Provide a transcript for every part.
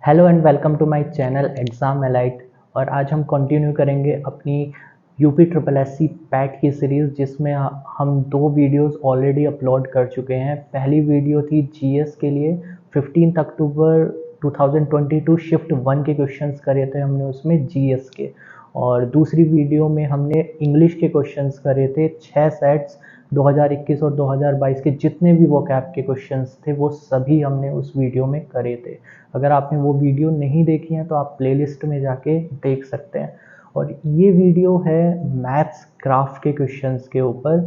Hello and welcome to my channel exam elite. और आज हम कंटिन्यू करेंगे अपनी UP triple S C PET की सीरीज़, जिसमें हम दो वीडियोस ऑलरेडी अपलोड कर चुके हैं। पहली वीडियो थी जीएस के लिए 15 अक्टूबर 2022 शिफ्ट 1 के क्वेश्चंस करे थे हमने उसमें जीएस के। और दूसरी वीडियो में हमने इंग्लिश के क्वेश्चंस करे थे 6 सेट्स 2021 और 2022 के जितने भी वोकैब के क्वेश्चंस थे वो सभी हमने उस वीडियो में करे थे। अगर आपने वो वीडियो नहीं देखी है तो आप प्लेलिस्ट में जाके देख सकते हैं। और ये वीडियो है मैथ्स ग्राफ के क्वेश्चंस के ऊपर।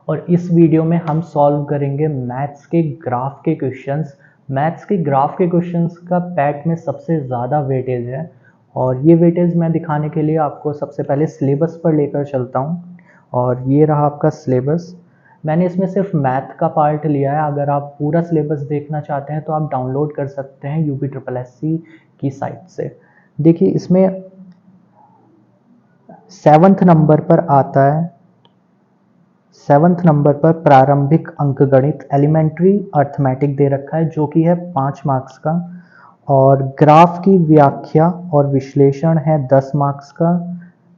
और इस वीडियो में हम सॉल्व करेंगे मैथ्स के ग्राफ के क्वेश्चंस। मैथ्स के ग्राफ के क्वेश्चंस का पैट में सबसे ज़्यादा वेटेज है। और ये वेटेज मैं दिखाने के लिए आपको सबसे पहले सिलेबस पर लेकर चलता हूँ। और ये रहा आपका सिलेबस। मैंने इसमें सिर्फ मैथ का पार्ट लिया है। अगर आप पूरा सिलेबस देखना चाहते हैं तो आप डाउनलोड कर सकते हैं यूपी ट्रिपल एस सी की साइट से। देखिए इसमें 7th नंबर पर आता है, 7th नंबर पर प्रारंभिक अंकगणित एलिमेंट्री अर्थमेटिक दे रखा है, जो कि है 5 मार्क्स का। और ग्राफ की व्याख्या और विश्लेषण है 10 मार्क्स का,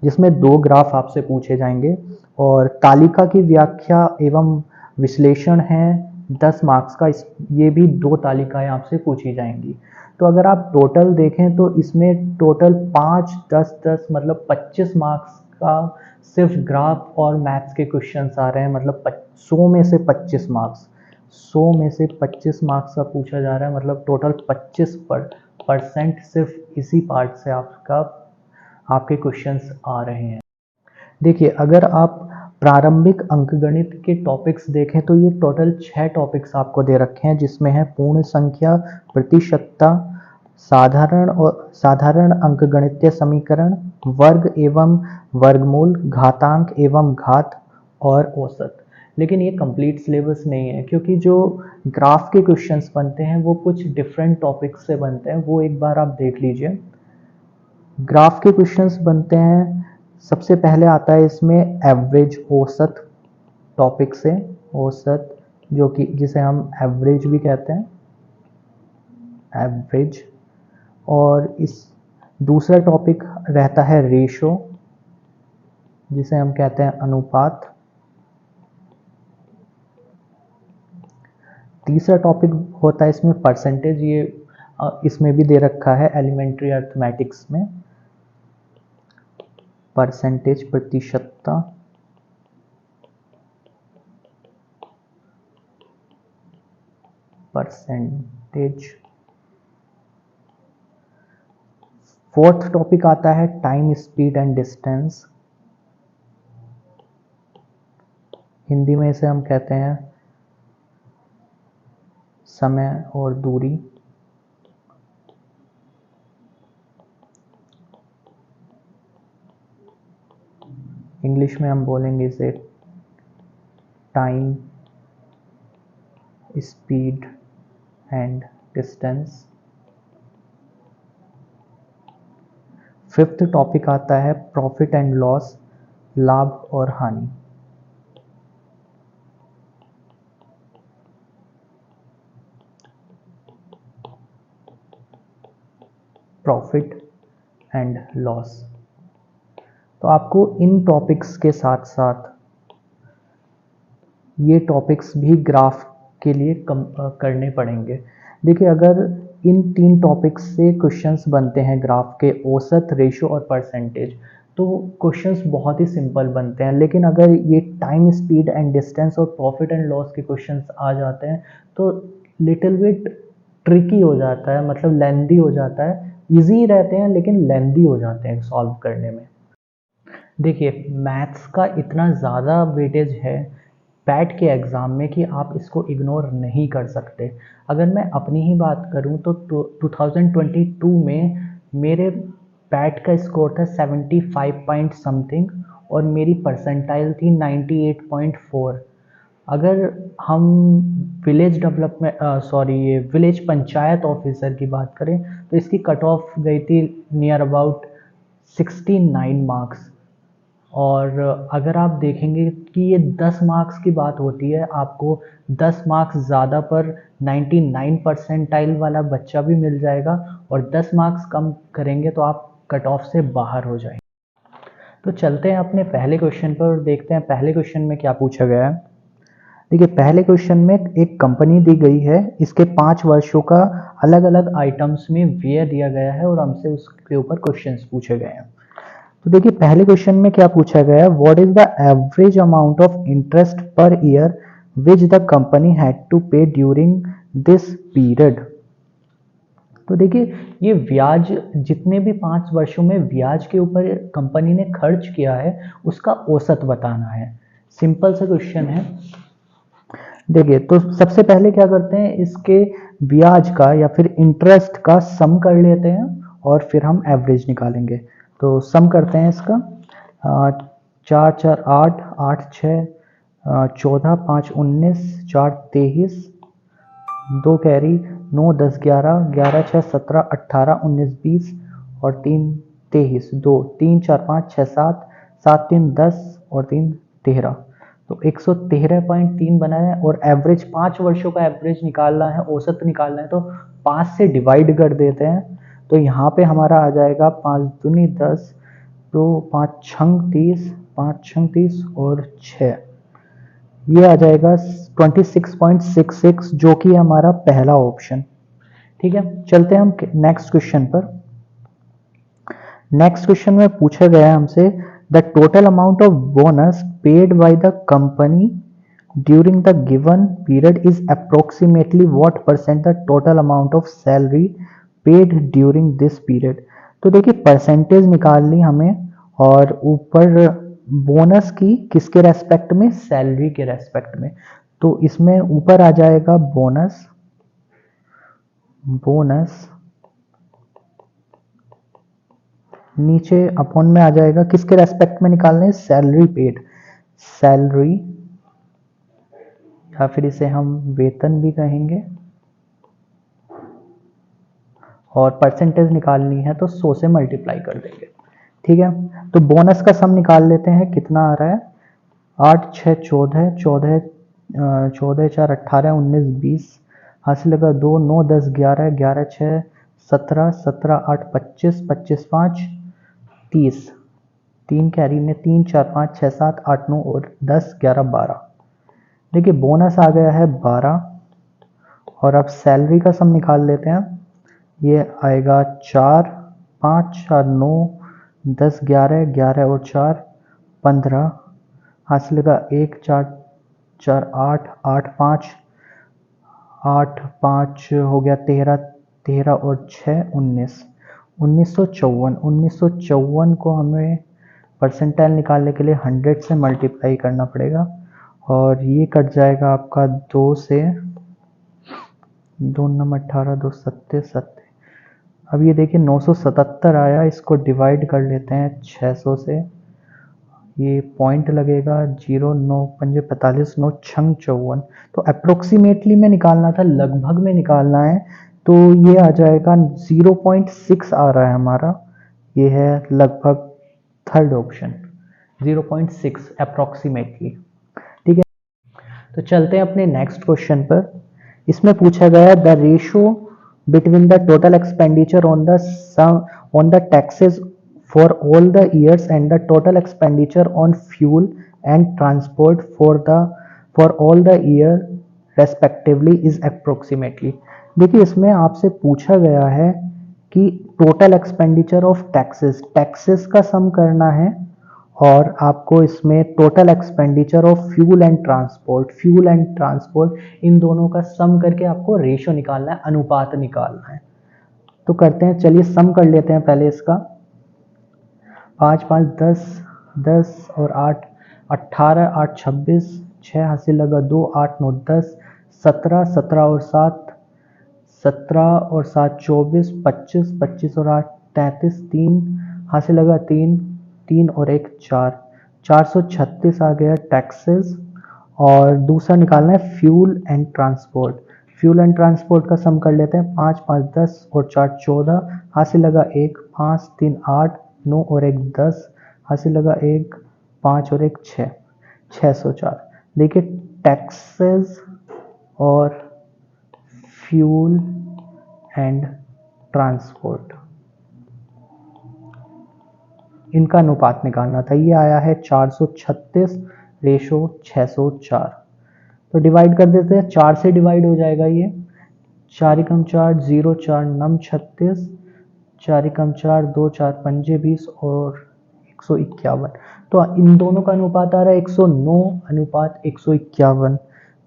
जिसमें 2 ग्राफ आपसे पूछे जाएंगे। और तालिका की व्याख्या एवं विश्लेषण है 10 मार्क्स का। ये भी 2 तालिकाएं आपसे पूछी जाएंगी। तो अगर आप टोटल देखें तो इसमें टोटल 5, 10, 10 मतलब 25 मार्क्स का सिर्फ ग्राफ और मैथ्स के क्वेश्चंस आ रहे हैं। मतलब 100 में से 25 मार्क्स, 100 में से 25 मार्क्स का पूछा जा रहा है। मतलब टोटल 25% सिर्फ इसी पार्ट से आपके क्वेश्चंस आ रहे हैं। देखिए अगर आप प्रारंभिक अंकगणित के टॉपिक्स देखें तो ये टोटल 6 टॉपिक्स आपको दे रखे हैं, जिसमें है पूर्ण संख्या, प्रतिशतता, साधारण अंकगणितीय समीकरण, वर्ग एवं वर्गमूल, घातांक एवं घात और औसत। लेकिन ये कंप्लीट सिलेबस नहीं है, क्योंकि जो ग्राफ के क्वेश्चंस बनते हैं वो कुछ डिफरेंट टॉपिक्स से बनते हैं। वो एक बार आप देख लीजिए। ग्राफ के क्वेश्चंस बनते हैं, सबसे पहले आता है इसमें एवरेज, औसत टॉपिक से। औसत जो कि जिसे हम एवरेज भी कहते हैं, एवरेज। और इस दूसरा टॉपिक रहता है रेशो, जिसे हम कहते हैं अनुपात। तीसरा टॉपिक होता है इसमें परसेंटेज। ये इसमें भी दे रखा है एलिमेंट्री अर्थमेटिक्स में, परसेंटेज, प्रतिशतता। परसेंटेज। फोर्थ टॉपिक आता है time, speed and distance. Hindi में इसे हम कहते हैं समय और दूरी। इंग्लिश में हम बोलेंगे इसे time, speed and distance. Fifth topic आता है प्रॉफिट एंड लॉस, लाभ और हानि। Profit and loss. तो आपको इन टॉपिक्स के साथ साथ ये टॉपिक्स भी ग्राफ के लिए करने पड़ेंगे। देखिए अगर इन 3 टॉपिक्स से क्वेश्चंस बनते हैं ग्राफ के, औसत, रेशो और परसेंटेज, तो क्वेश्चंस बहुत ही सिंपल बनते हैं। लेकिन अगर ये टाइम, स्पीड एंड डिस्टेंस और प्रॉफिट एंड लॉस के क्वेश्चंस आ जाते हैं तो लिटिल बिट ट्रिकी हो जाता है, मतलब लेंदी हो जाता है। इजी रहते हैं लेकिन लेंदी हो जाते हैं सॉल्व करने में। देखिए मैथ्स का इतना ज़्यादा वेटेज है पैट के एग्ज़ाम में कि आप इसको इग्नोर नहीं कर सकते। अगर मैं अपनी ही बात करूं तो 2022 में मेरे पैट का स्कोर था 75 पॉइंट समथिंग और मेरी परसेंटाइल थी 98.4। अगर हम विलेज डेवलपमेंट ये विलेज पंचायत ऑफिसर की बात करें तो इसकी कट ऑफ गई थी नियर अबाउट 69 मार्क्स। और अगर आप देखेंगे कि ये 10 मार्क्स की बात होती है, आपको 10 मार्क्स ज़्यादा पर 99 परसेंटाइल वाला बच्चा भी मिल जाएगा, और 10 मार्क्स कम करेंगे तो आप कट ऑफ से बाहर हो जाएंगे। तो चलते हैं अपने पहले क्वेश्चन पर और देखते हैं पहले क्वेश्चन में क्या पूछा गया है। देखिए, पहले क्वेश्चन में एक कंपनी दी गई है, इसके 5 वर्षों का अलग अलग आइटम्स में व्यय दिया गया है और हमसे उसके ऊपर क्वेश्चंस पूछे गए हैं। तो देखिए, पहले क्वेश्चन में क्या पूछा गया है, what is the average amount of interest per year which the company had to pay during this period. तो देखिए, ये ब्याज जितने भी 5 वर्षों में ब्याज के ऊपर कंपनी ने खर्च किया है उसका औसत बताना है। सिंपल सा क्वेश्चन है। देखिए, तो सबसे पहले क्या करते हैं, इसके ब्याज का या फिर इंटरेस्ट का सम कर लेते हैं और फिर हम एवरेज निकालेंगे। तो सम करते हैं इसका। 4 4 8 8 6 14 5 19 4 23 2 कैरी 9 10 11 11 6 17 18 19 20 और 3 23 2 3 4 5 6 7 7 3 10 और 3 13। तो 113.3 बना है और एवरेज 5 वर्षों का एवरेज निकालना है, औसत निकालना है, तो 5 से डिवाइड कर देते हैं। तो यहाँ पे हमारा आ जाएगा 5 दूनी 10, तो 5 छंग 30, 5 छंग 30 और 6, ये आ जाएगा 26.66, जो कि हमारा पहला ऑप्शन। ठीक है, चलते हैं हम नेक्स्ट क्वेश्चन पर। नेक्स्ट क्वेश्चन में पूछा गया है हमसे, the total amount of bonus paid by the company during the given period is approximately what percent the total amount of salary paid during this period. तो देखिए, परसेंटेज निकालनी हमें, और ऊपर बोनस की किसके रेस्पेक्ट में, सैलरी के रेस्पेक्ट में। तो इसमें ऊपर आ जाएगा बोनस, बोनस नीचे अपॉन में आ जाएगा किसके रेस्पेक्ट में निकालने, सैलरी पेड, सैलरी या फिर इसे हम वेतन भी कहेंगे, और परसेंटेज निकालनी है तो 100 से मल्टीप्लाई कर देंगे। ठीक है, तो बोनस का सम निकाल लेते हैं, कितना आ रहा है, 8 6 14 14 14 4 18 19 20, हासिल लगा 2 9 10 11 11 6 17 17 8 25 25 5 30, 3 कैरी में 3 4 5 6 7 8 9 और 10 11 12। देखिए, बोनस आ गया है 12, और अब सैलरी का सम निकाल लेते हैं। ये आएगा 4 5 4 9 10 11 11 और 4 15, हासिल का 1 4 4 8 8 5 8 5 हो गया 13 13 और 6 19 1954 को हमें परसेंटाइल निकालने के लिए 100 से मल्टीप्लाई करना पड़ेगा, और ये कट जाएगा आपका 2 से, 2 नम 18 2 सत्ते सत्ते। अब ये देखिए 977 आया, इसको डिवाइड कर लेते हैं 600 से, ये पॉइंट लगेगा 0 9 पंजे 45 9 छंग 54। तो अप्रोक्सीमेटली में निकालना था, लगभग में निकालना है, तो ये आ जाएगा 0.6 आ रहा है हमारा, ये है लगभग थर्ड ऑप्शन, 0.6 अप्रोक्सीमेटली। ठीक है, तो चलते हैं अपने नेक्स्ट क्वेश्चन पर। इसमें पूछा गया the ratio between the total expenditure on the taxes for all the years and the total expenditure on fuel and transport for all the year respectively is approximately। देखिए, इसमें आपसे पूछा गया है कि टोटल एक्सपेंडिचर ऑफ टैक्सेस का सम करना है, और आपको इसमें total expenditure of fuel and transport इन दोनों का सम करके आपको रेशो निकालना है, अनुपात निकालना है। तो करते हैं, चलिए सम कर लेते हैं पहले इसका। 5 5 10 10 और 8 18 8 26 6 हासिल लगा 2 8 9 10 17 17 और 7 17 और 7 24 25 25 और 8 33 3 हासिल लगा 3 3 और 1 4 436 आ गया टैक्सेस, और दूसरा निकालना है फ्यूल एंड ट्रांसपोर्ट का सम कर लेते हैं। 5 5 10 और 4 14 हासिल लगा 1 5 3 8 9 और 1 10 हासिल लगा 1 5 और 1 6। 604। देखिए टैक्सेस और फ्यूल एंड ट्रांसपोर्ट, इनका अनुपात निकालना था। ये आया है 436 रेशो 604। तो डिवाइड कर देते हैं, 4 से डिवाइड हो जाएगा ये। 4 एकम 4, 0 4 नम 36, 4 एकम 4, 2 4 पंजे 20 और 151। तो इन दोनों का अनुपात आ रहा है 109 अनुपात 151।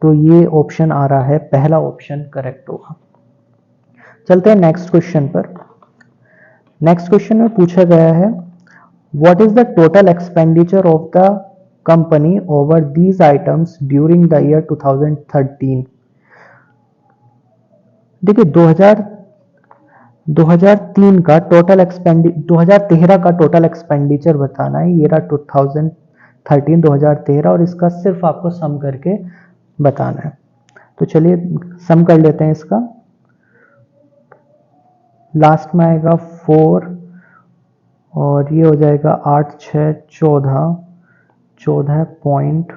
तो ये ऑप्शन आ रहा है, पहला ऑप्शन करेक्ट होगा। चलते हैं नेक्स्ट क्वेश्चन पर। नेक्स्ट क्वेश्चन में पूछा गया है what is the total expenditure of the company over these items during the year 2013। देखिए 2003 का टोटल 2013 का टोटल एक्सपेंडिचर बताना है। ये रहा 2013 2013 और इसका सिर्फ आपको सम करके बताना है। तो चलिए सम कर लेते हैं इसका। लास्ट में आएगा 4 और ये हो जाएगा 8 6 14 पॉइंट।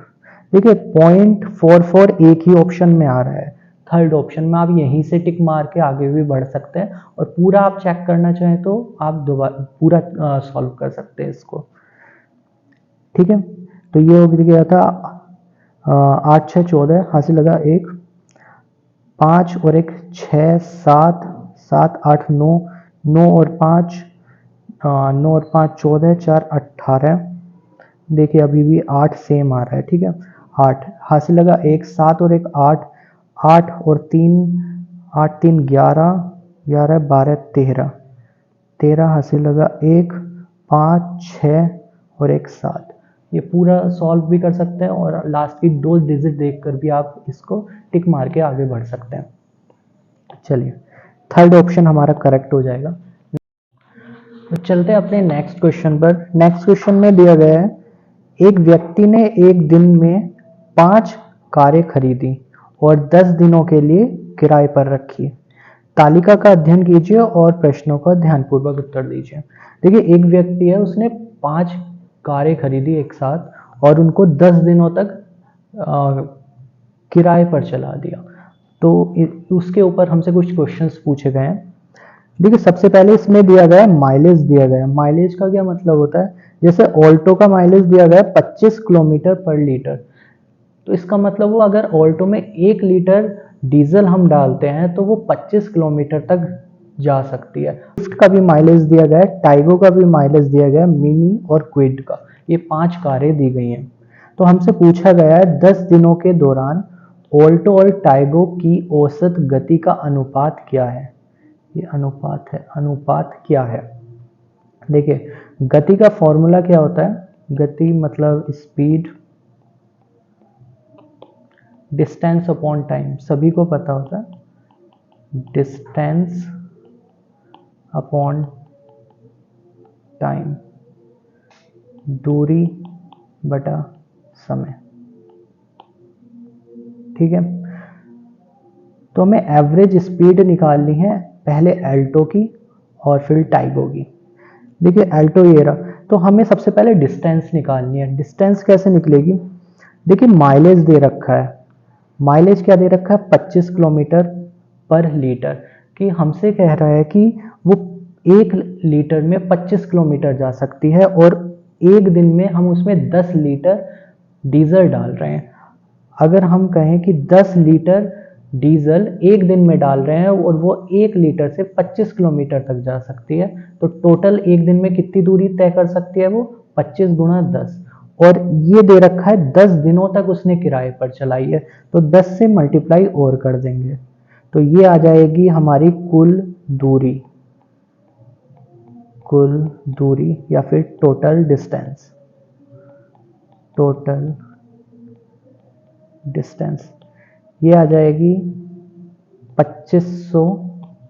देखिए 0.44 एक ही ऑप्शन में आ रहा है, थर्ड ऑप्शन में। आप यहीं से टिक मार के आगे भी बढ़ सकते हैं और पूरा आप चेक करना चाहें तो आप दोबारा पूरा सॉल्व कर सकते हैं इसको। ठीक है, तो ये हो गया था 8 6 14, हासिल लगा 1 5 और 1 6 7 7 8 9 9 और 5 9 और 5 14 4 18। देखिए अभी भी 8 सेम आ रहा है। ठीक है, 8 हासिल लगा 1 7 और 1 8 8 और 3 8 3 11 11 12 13 13 हासिल लगा 1 5 6 और 1 7। ये पूरा सॉल्व भी कर सकते हैं और लास्ट की 2 डिजिट देखकर भी आप इसको टिक मार के आगे बढ़ सकते हैं। चलिए थर्ड ऑप्शन हमारा करेक्ट हो जाएगा। तो चलते हैं अपने नेक्स्ट क्वेश्चन पर। नेक्स्ट क्वेश्चन में दिया गया है एक व्यक्ति ने एक दिन में 5 कारें खरीदी और 10 दिनों के लिए किराए पर रखी। तालिका का अध्ययन कीजिए और प्रश्नों का ध्यानपूर्वक उत्तर दीजिए। देखिए एक व्यक्ति है, उसने 5 कारें खरीदी एक साथ और उनको 10 दिनों तक किराए पर चला दिया। तो उसके ऊपर हमसे कुछ क्वेश्चंस पूछे गए हैं। देखिए सबसे पहले इसमें दिया गया है माइलेज दिया गया है। माइलेज का क्या मतलब होता है, जैसे ऑल्टो का माइलेज दिया गया है 25 किलोमीटर पर लीटर। तो इसका मतलब वो अगर ऑल्टो में 1 लीटर डीजल हम डालते हैं तो वो 25 किलोमीटर तक जा सकती है। स्विफ्ट का भी माइलेज दिया गया है, टाइगो का भी माइलेज दिया गया है, मिनी और क्विड का। ये 5 कारें दी गई हैं। तो हमसे पूछा गया है 10 दिनों के दौरान ऑल्टो और टाइगो की औसत गति का अनुपात क्या है। ये अनुपात है, अनुपात क्या है। देखिए गति का फॉर्मूला क्या होता है, गति मतलब स्पीड डिस्टेंस अपॉन टाइम, सभी को पता होता है। डिस्टेंस अपॉन टाइम, दूरी बटा समय। ठीक है, तो हमें एवरेज स्पीड निकालनी है, पहले एल्टो की और फिर टाइगो की। देखिए एल्टो ये रहा, तो हमें सबसे पहले डिस्टेंस निकालनी है। डिस्टेंस कैसे निकलेगी, देखिए माइलेज दे रखा है। माइलेज क्या दे रखा है, 25 किलोमीटर पर लीटर। कि हमसे कह रहा है कि वो 1 लीटर में 25 किलोमीटर जा सकती है और एक दिन में हम उसमें 10 लीटर डीजल डाल रहे हैं। अगर हम कहें कि 10 लीटर डीजल एक दिन में डाल रहे हैं और वो 1 लीटर से 25 किलोमीटर तक जा सकती है, तो टोटल एक दिन में कितनी दूरी तय कर सकती है वो, 25 गुणा 10। और ये दे रखा है 10 दिनों तक उसने किराए पर चलाई है, तो 10 से मल्टीप्लाई और कर देंगे तो ये आ जाएगी हमारी कुल दूरी, कुल दूरी या फिर टोटल डिस्टेंस। टोटल डिस्टेंस ये आ जाएगी 2500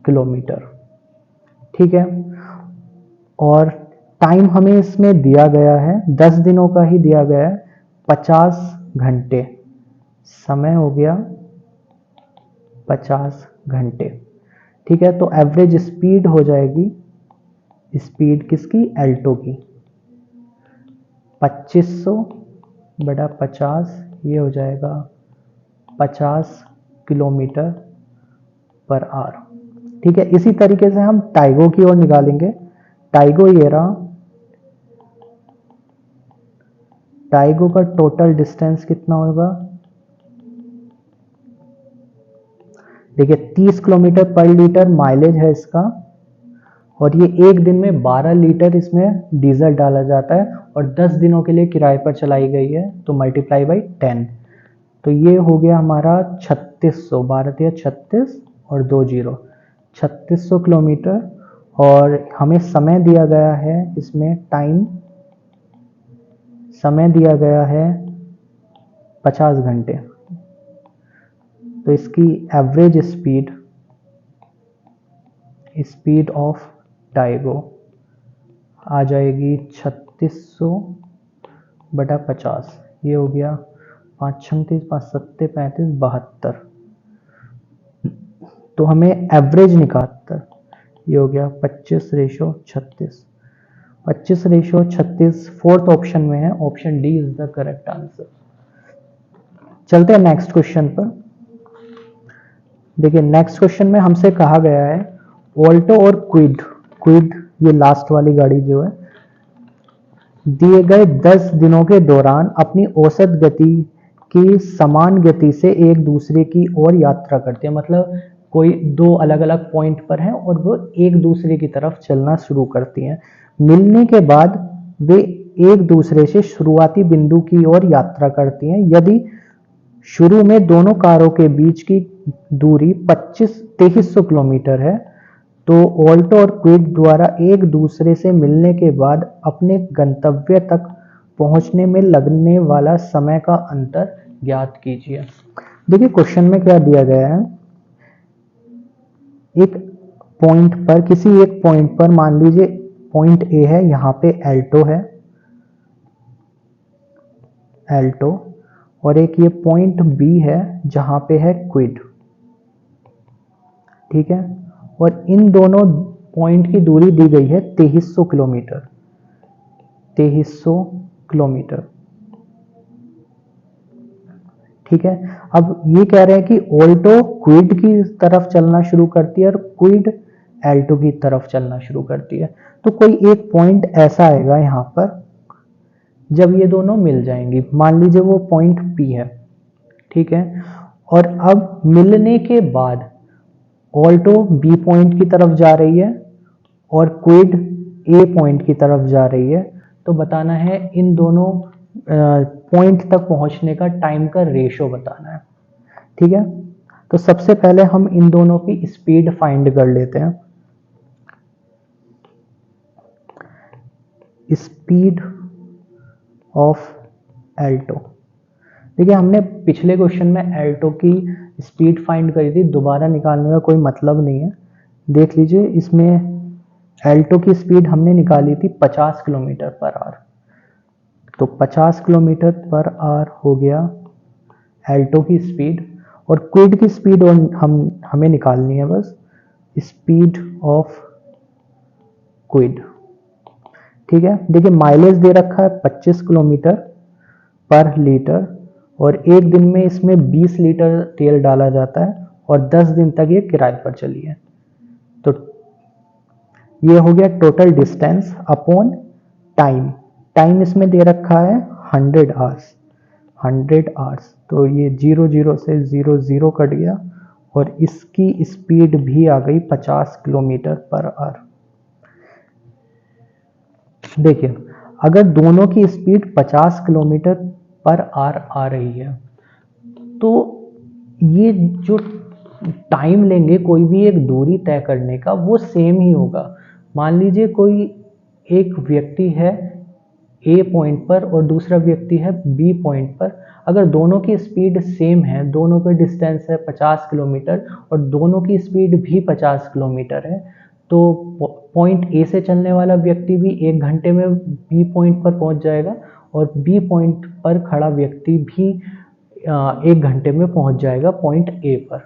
किलोमीटर। ठीक है, और टाइम हमें इसमें दिया गया है 10 दिनों का ही दिया गया है, 50 घंटे समय हो गया, 50 घंटे। ठीक है, तो एवरेज स्पीड हो जाएगी, स्पीड किसकी, एल्टो की, 2500 बटा 50, ये हो जाएगा 50 किलोमीटर पर आवर। ठीक है, इसी तरीके से हम टाइगो की ओर निकालेंगे। टाइगो ये रहा, टाइगो का टोटल डिस्टेंस कितना होगा, देखिए 30 किलोमीटर पर लीटर माइलेज है इसका, और ये एक दिन में 12 लीटर इसमें डीजल डाला जाता है और 10 दिनों के लिए किराए पर चलाई गई है, तो मल्टीप्लाई बाई 10, तो ये हो गया हमारा 3600, 12 36 और 2 जीरो, 3600 किलोमीटर। और हमें समय दिया गया है, इसमें टाइम समय दिया गया है 50 घंटे, तो इसकी एवरेज स्पीड ऑफ टाइगो आ जाएगी 3600 बटा 50, ये हो गया 5 36 5 7 35 72, तो हमें एवरेज निकालना, ये हो गया 25:36, 25:36 फोर्थ ऑप्शन में है, option D is the correct answer. चलते हैं नेक्स्ट क्वेश्चन पर। देखिए नेक्स्ट क्वेश्चन में हमसे कहा गया है ऑल्टो और क्विड ये लास्ट वाली गाड़ी जो है, दिए गए 10 दिनों के दौरान अपनी औसत गति की समान गति से एक दूसरे की ओर यात्रा करते हैं। मतलब कोई दो अलग अलग पॉइंट पर हैं और वो एक दूसरे की तरफ चलना शुरू करती हैं। मिलने के बाद वे एक दूसरे से शुरुआती बिंदु की ओर यात्रा करती हैं। यदि शुरू में दोनों कारों के बीच की दूरी 2300 किलोमीटर है, तो ऑल्टो और क्विड द्वारा एक दूसरे से मिलने के बाद अपने गंतव्य तक पहुंचने में लगने वाला समय का अंतर ज्ञात कीजिए। देखिए क्वेश्चन में क्या दिया गया है, एक पॉइंट पर, किसी एक पॉइंट पर मान लीजिए पॉइंट ए है, यहाँ पे एल्टो है, एल्टो, और एक ये पॉइंट बी है जहां पे है क्विड। ठीक है, और इन दोनों पॉइंट की दूरी दी गई है 2300 किलोमीटर, 2300 किलोमीटर। ठीक है, अब ये कह रहे हैं कि ऑल्टो क्विड की तरफ चलना शुरू करती है और क्विड एल्टो की तरफ चलना शुरू करती है। तो कोई एक पॉइंट ऐसा आएगा यहाँ पर जब ये दोनों मिल जाएंगी, मान लीजिए वो पॉइंट पी है। ठीक है, और अब मिलने के बाद ऑल्टो बी पॉइंट की तरफ जा रही है और क्विड ए पॉइंट की तरफ जा रही है, तो बताना है इन दोनों पॉइंट तक पहुंचने का टाइम का रेशो बताना है। ठीक है, तो सबसे पहले हम इन दोनों की स्पीड फाइंड कर लेते हैं। स्पीड ऑफ एल्टो, देखिए हमने पिछले क्वेश्चन में एल्टो की स्पीड फाइंड करी थी, दोबारा निकालने का कोई मतलब नहीं है। देख लीजिए, इसमें एल्टो की स्पीड हमने निकाली थी 50 किलोमीटर पर आवर, तो 50 किलोमीटर पर आवर हो गया एल्टो की स्पीड, और क्विड की स्पीड हमें निकालनी है बस, स्पीड ऑफ क्विड। ठीक है, देखिए माइलेज दे रखा है 25 किलोमीटर पर लीटर, और एक दिन में इसमें 20 लीटर तेल डाला जाता है और 10 दिन तक ये किराए पर चली है। तो ये हो गया total distance upon time. Time इसमें दे रखा है 100 आवर्स, 100 आवर्स, तो ये 00 से 00 कट गया और इसकी स्पीड भी आ गई 50 किलोमीटर पर आवर। देखिए अगर दोनों की स्पीड 50 किलोमीटर पर आवर आ रही है, तो ये जो टाइम लेंगे कोई भी एक दूरी तय करने का, वो सेम ही होगा। मान लीजिए कोई एक व्यक्ति है ए पॉइंट पर और दूसरा व्यक्ति है बी पॉइंट पर, अगर दोनों की स्पीड सेम है, दोनों का डिस्टेंस है 50 किलोमीटर और दोनों की स्पीड भी 50 किलोमीटर है, तो पॉइंट ए से चलने वाला व्यक्ति भी 1 घंटे में बी पॉइंट पर पहुंच जाएगा और बी पॉइंट पर खड़ा व्यक्ति भी 1 घंटे में पहुंच जाएगा पॉइंट ए पर।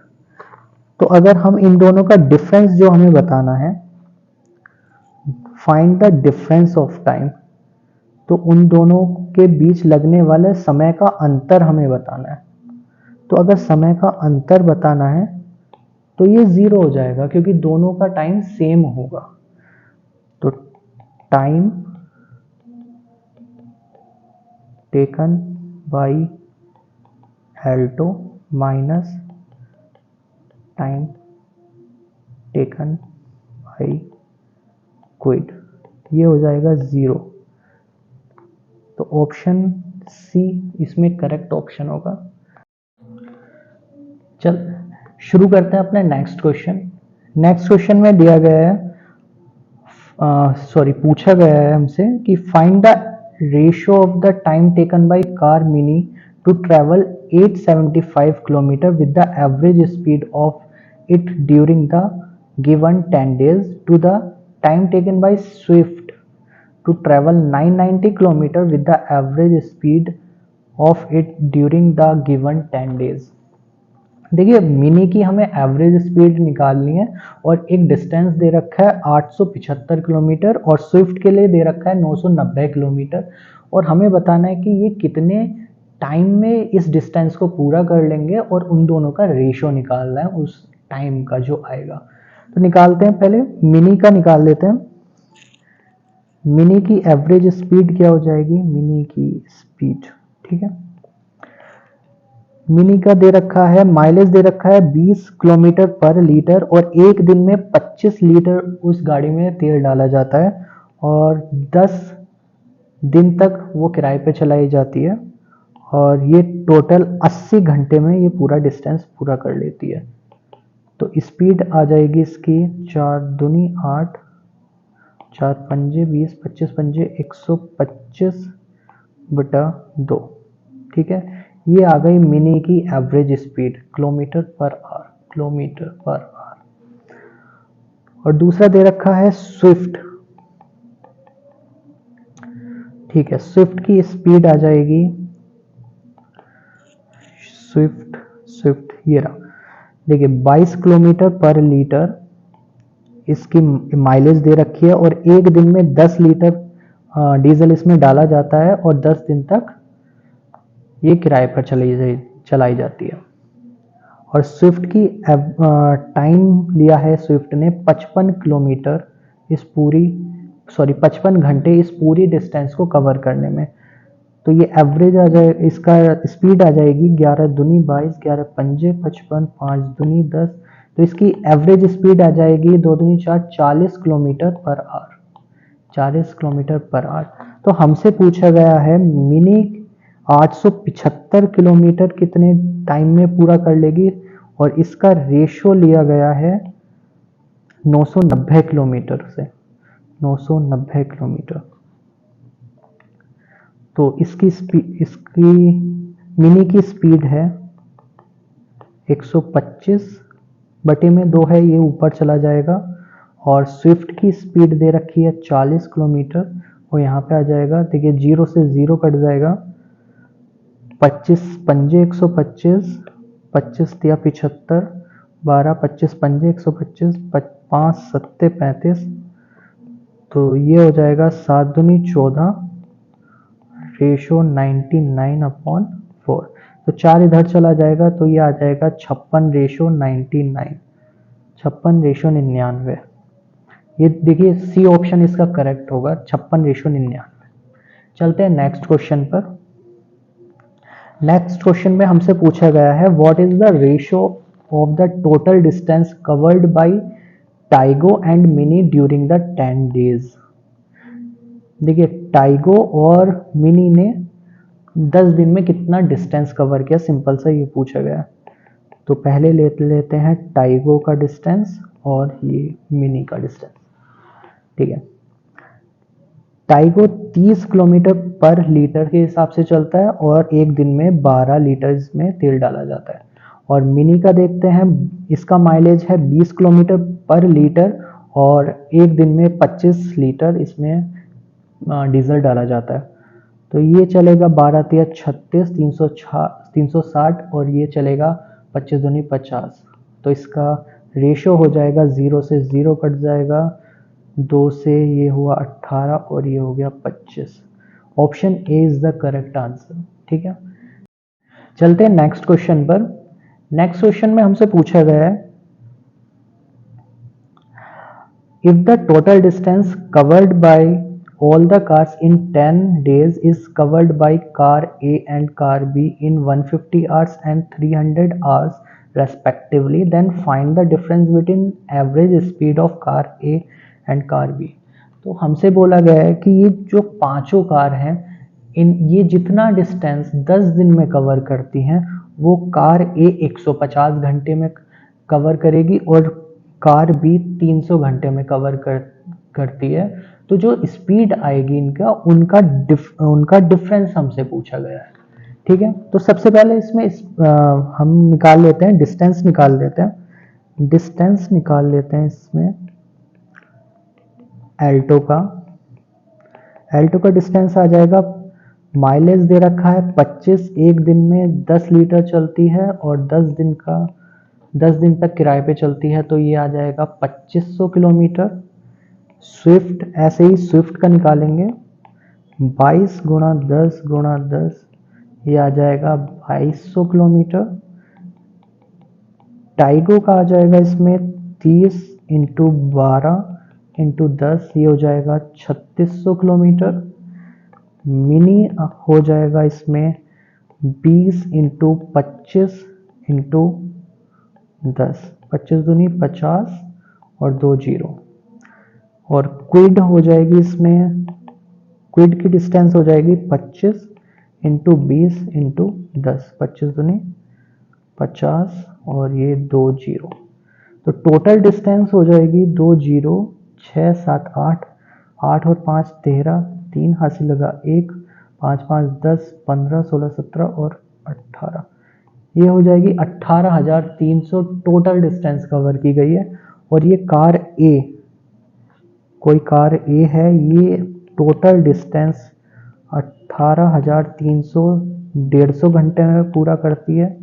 तो अगर हम इन दोनों का डिफरेंस जो हमें बताना है, find the difference of time, तो उन दोनों के बीच लगने वाले समय का अंतर हमें बताना है। तो अगर समय का अंतर बताना है तो ये 0 हो जाएगा क्योंकि दोनों का टाइम सेम होगा। तो time taken by Alto minus time taken by Kwid, ये हो जाएगा 0। तो ऑप्शन सी इसमें करेक्ट ऑप्शन होगा। चल शुरू करते हैं अपने नेक्स्ट क्वेश्चन। नेक्स्ट क्वेश्चन में दिया गया है, पूछा गया है हमसे कि find the ratio of the time taken by car mini to travel 875 kilometre with the average speed of it during the given 10 days to the time taken by Swift to travel 990 kilometer with the average speed of it during the given 10 days। देखिए mini की हमें average speed निकालनी है और एक distance दे रखा है 875 kilometre और स्विफ्ट के लिए दे रखा है 990 किलोमीटर, और हमें बताना है कि ये कितने टाइम में इस डिस्टेंस को पूरा कर लेंगे और उन दोनों का रेशियो निकालना है उस टाइम का जो आएगा। तो निकालते हैं, पहले मिनी का निकाल लेते हैं। मिनी की एवरेज स्पीड क्या हो जाएगी, मिनी की स्पीड, ठीक है। मिनी का दे रखा है, माइलेज दे रखा है 20 किलोमीटर पर लीटर और एक दिन में 25 लीटर उस गाड़ी में तेल डाला जाता है और 10 दिन तक वो किराए पे चलाई जाती है और ये टोटल 80 घंटे में ये पूरा डिस्टेंस पूरा कर लेती है। तो स्पीड आ जाएगी इसकी 4 दूनी 8, 4 पंजे 20, 25 पंजे 125 बटा 2, ठीक है। ये आ गई मिनी की average speed kilometre per hour, kilometre per hour. और दूसरा दे रखा है स्विफ्ट, ठीक है। स्विफ्ट की स्पीड आ जाएगी, स्विफ्ट ये रहा, देखिए 22 किलोमीटर पर लीटर इसकी माइलेज दे रखी है और एक दिन में 10 लीटर डीजल इसमें डाला जाता है और 10 दिन तक ये किराए पर चलाई जाती है। और स्विफ्ट की टाइम लिया है स्विफ्ट ने 55 किलोमीटर इस पूरी 55 घंटे इस पूरी डिस्टेंस को कवर करने में। तो ये एवरेज आ जाए, इसका स्पीड आ जाएगी 11 दूनी 22, 11 पंजे 55, 5 दूनी 10, तो इसकी एवरेज स्पीड आ जाएगी 2 दूनी 4, 40 kilometre per hour, 40 kilometre per hour. तो हमसे पूछा गया है मिनी 875 किलोमीटर कितने टाइम में पूरा कर लेगी और इसका रेशियो लिया गया है 990 किलोमीटर से, 990 किलोमीटर। तो इसकी मिनी की स्पीड है 125 बटे में 2 है, ये ऊपर चला जाएगा। और स्विफ्ट की स्पीड दे रखी है 40 किलोमीटर वो यहाँ पे आ जाएगा, देखिए 0 से 0 कट जाएगा, 25 पंजे 125, 25 दिया 75, 12 25 पंजे 125, 5 सत्ते 35, तो ये हो जाएगा 7 दूनी 14, रेशो 99/4। तो 4 इधर चला जाएगा तो ये आ जाएगा 56/99, 56/99। ये देखिए सी ऑप्शन इसका करेक्ट होगा, 56/99। चलते हैं नेक्स्ट क्वेश्चन पर। नेक्स्ट क्वेश्चन में हमसे पूछा गया है what is the ratio of the total distance covered by Tigo and mini during the 10 days। देखिए टाइगो और मिनी ने 10 दिन में कितना डिस्टेंस कवर किया, सिंपल सा ये पूछा गया। तो पहले लेते हैं टाइगो का डिस्टेंस और ये मिनी का डिस्टेंस, ठीक है। टाइगो 30 किलोमीटर पर लीटर के हिसाब से चलता है और एक दिन में 12 लीटर इसमें तेल डाला जाता है। और मिनी का देखते हैं, इसका माइलेज है 20 किलोमीटर पर लीटर और एक दिन में 25 लीटर इसमें डीजल डाला जाता है। तो ये चलेगा 12 तिया 36, 360 और ये चलेगा 25 दूनी 50। तो इसका रेशियो हो जाएगा 0 से 0 कट जाएगा, 2 से ये हुआ 18 और ये हो गया 25 option A is the correct answer. ठीक है, चलते हैं नेक्स्ट क्वेश्चन पर। नेक्स्ट क्वेश्चन में हमसे पूछा गया है, if the total distance covered by all the cars in 10 days is covered by car A and car B in 150 hours and 300 hours respectively, then find the difference between average speed of car A and car B। तो हमसे बोला गया है कि ये जो पांचों car हैं, ये जितना डिस्टेंस 10 दिन में कवर करती हैं वो कार ए 150 घंटे में कवर करेगी और कार भी 300 घंटे में कवर करती है। तो जो स्पीड आएगी इनका उनका डिफरेंस हमसे पूछा गया है। ठीक है, तो सबसे पहले इसमें हम निकाल लेते हैं, डिस्टेंस निकाल लेते हैं इसमें एल्टो का डिस्टेंस आ जाएगा। माइलेज दे रखा है 25, एक दिन में 10 लीटर चलती है और 10 दिन तक किराए पे चलती है, तो ये आ जाएगा 2500 किलोमीटर। स्विफ्ट, ऐसे ही स्विफ्ट का निकालेंगे, 22 गुणा 10 गुणा 10, ये आ जाएगा 2200 किलोमीटर। टाइगो का आ जाएगा इसमें 30 इंटू 12 इंटू 10, ये हो जाएगा 3600 किलोमीटर। मिनी हो जाएगा इसमें 20 इंटू 25 इंटू 10, 25 दूनी 50 और 2 जीरो। और क्विड हो जाएगी इसमें, क्विड की डिस्टेंस हो जाएगी 25 इंटू 20 इंटू 10, 25 दूनी 50 और ये 2 जीरो। तो टोटल डिस्टेंस हो जाएगी 2 जीरो 6 7 8, 8 और 5 13, 3 हाथ से लगा 1, 5 5 10 15 16 17 और 18, ये हो जाएगी 18,300 टोटल डिस्टेंस कवर की गई है। और ये कार ए, कोई कार ए है, ये टोटल डिस्टेंस 18,300 150 घंटे में पूरा करती है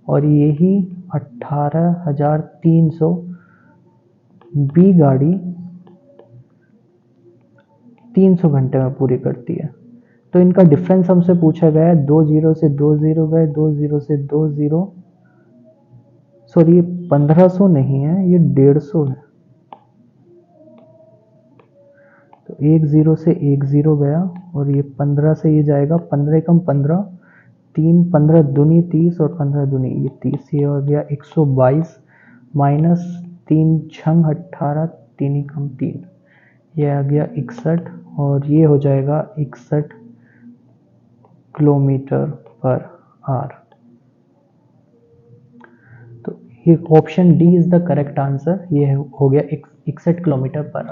और यही 18,300 बी गाड़ी 300 घंटे में पूरी करती है। तो इनका डिफरेंस हमसे पूछा गया है, 2 जीरो से 2 जीरो गए, 2 जीरो से 2 जीरो, सॉरी ये 1500 नहीं है, ये 150 है। तो 1 जीरो से 1 जीरो गया और ये 15 से ये जाएगा, 15 कम 15, 3 15 दूनी 30 और 15 दूनी ये 30, ये हो गया 122 माइनस 3 छंग 18, 3 कम 3, ये आ गया 61 और ये हो जाएगा 61 किलोमीटर पर आवर। तो ये option D is the correct answer, ये हो गया 61 किलोमीटर पर